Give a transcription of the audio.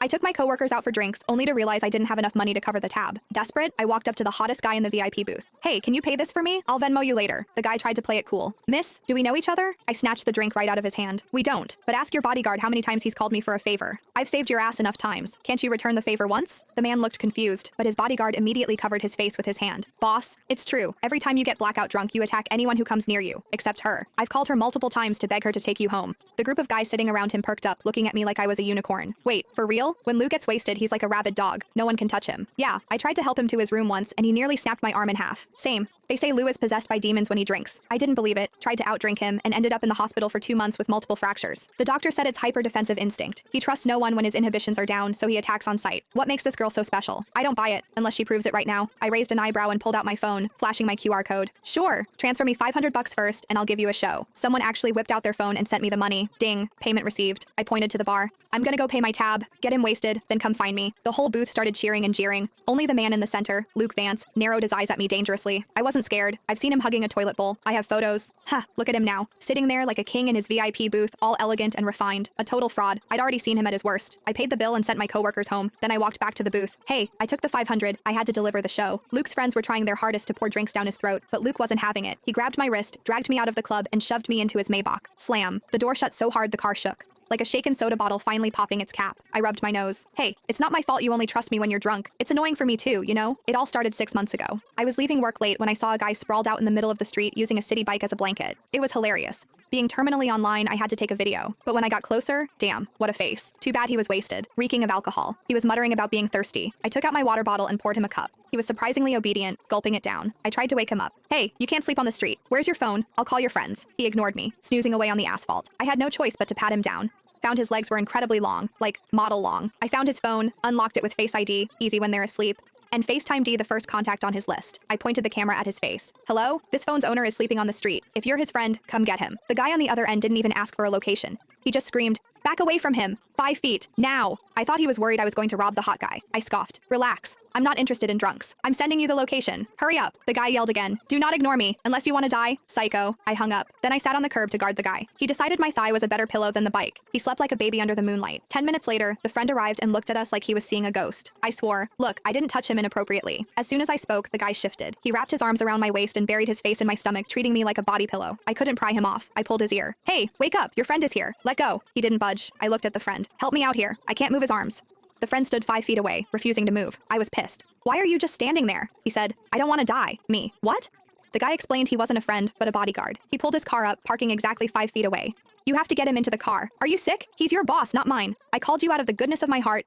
I took my coworkers out for drinks, only to realize I didn't have enough money to cover the tab. Desperate, I walked up to the hottest guy in the VIP booth. Hey, can you pay this for me? I'll Venmo you later. The guy tried to play it cool. Miss, do we know each other? I snatched the drink right out of his hand. We don't, but ask your bodyguard how many times he's called me for a favor. I've saved your ass enough times. Can't you return the favor once? The man looked confused, but his bodyguard immediately covered his face with his hand. Boss, it's true. Every time you get blackout drunk, you attack anyone who comes near you, except her. I've called her multiple times to beg her to take you home. The group of guys sitting around him perked up, looking at me like I was a unicorn. Wait, for real? When Lou gets wasted, he's like a rabid dog. No one can touch him. Yeah, I tried to help him to his room once, and he nearly snapped my arm in half. Same. They say Lou is possessed by demons when he drinks. I didn't believe it, tried to outdrink him, and ended up in the hospital for 2 months with multiple fractures. The doctor said it's hyper-defensive instinct. He trusts no one when his inhibitions are down, so he attacks on sight. What makes this girl so special? I don't buy it, unless she proves it right now. I raised an eyebrow and pulled out my phone, flashing my QR code. Sure, transfer me $500 first, and I'll give you a show. Someone actually whipped out their phone and sent me the money. Ding, payment received. I pointed to the bar. I'm gonna go pay my tab, get him wasted, then come find me. The whole booth started cheering and jeering. Only the man in the center, Luke Vance, narrowed his eyes at me dangerously. I wasn't scared. I've seen him hugging a toilet bowl. I have photos. Look at him now, sitting there like a king in his VIP booth, all elegant and refined. A total fraud. I'd already seen him at his worst. I paid the bill and sent my coworkers home. Then I walked back to the booth. Hey, I took the 500. I had to deliver the show. Luke's friends were trying their hardest to pour drinks down his throat, but Luke wasn't having it. He grabbed my wrist, dragged me out of the club, and shoved me into his Maybach. Slam. The door shut so hard the car shook. Like a shaken soda bottle finally popping its cap. I rubbed my nose. Hey, it's not my fault you only trust me when you're drunk. It's annoying for me too, you know? It all started 6 months ago. I was leaving work late when I saw a guy sprawled out in the middle of the street using a city bike as a blanket. It was hilarious. Being terminally online, I had to take a video. But when I got closer, damn, what a face. Too bad he was wasted, reeking of alcohol. He was muttering about being thirsty. I took out my water bottle and poured him a cup. He was surprisingly obedient, gulping it down. I tried to wake him up. Hey, you can't sleep on the street. Where's your phone? I'll call your friends. He ignored me, snoozing away on the asphalt. I had no choice but to pat him down. Found his legs were incredibly long, like model long. I found his phone, unlocked it with Face ID, easy when they're asleep, and FaceTime D the first contact on his list. I pointed the camera at his face. Hello? This phone's owner is sleeping on the street. If you're his friend, come get him. The guy on the other end didn't even ask for a location. He just screamed, back away from him, 5 feet, now. I thought he was worried I was going to rob the hot guy. I scoffed. Relax. I'm not interested in drunks. I'm sending you the location. Hurry up. The guy yelled again. Do not ignore me, unless you want to die. Psycho. I hung up. Then I sat on the curb to guard the guy. He decided my thigh was a better pillow than the bike. He slept like a baby under the moonlight. 10 minutes later, the friend arrived and looked at us like he was seeing a ghost. I swore. Look, I didn't touch him inappropriately. As soon as I spoke, the guy shifted. He wrapped his arms around my waist and buried his face in my stomach, treating me like a body pillow. I couldn't pry him off. I pulled his ear. Hey, wake up. Your friend is here. Let go. He didn't budge. I looked at the friend. Help me out here. I can't move his arms. The friend stood 5 feet away, refusing to move. I was pissed. Why are you just standing there? He said. I don't want to die. Me. What? The guy explained he wasn't a friend, but a bodyguard. He pulled his car up, parking exactly 5 feet away. You have to get him into the car. Are you sick? He's your boss, not mine. I called you out of the goodness of my heart,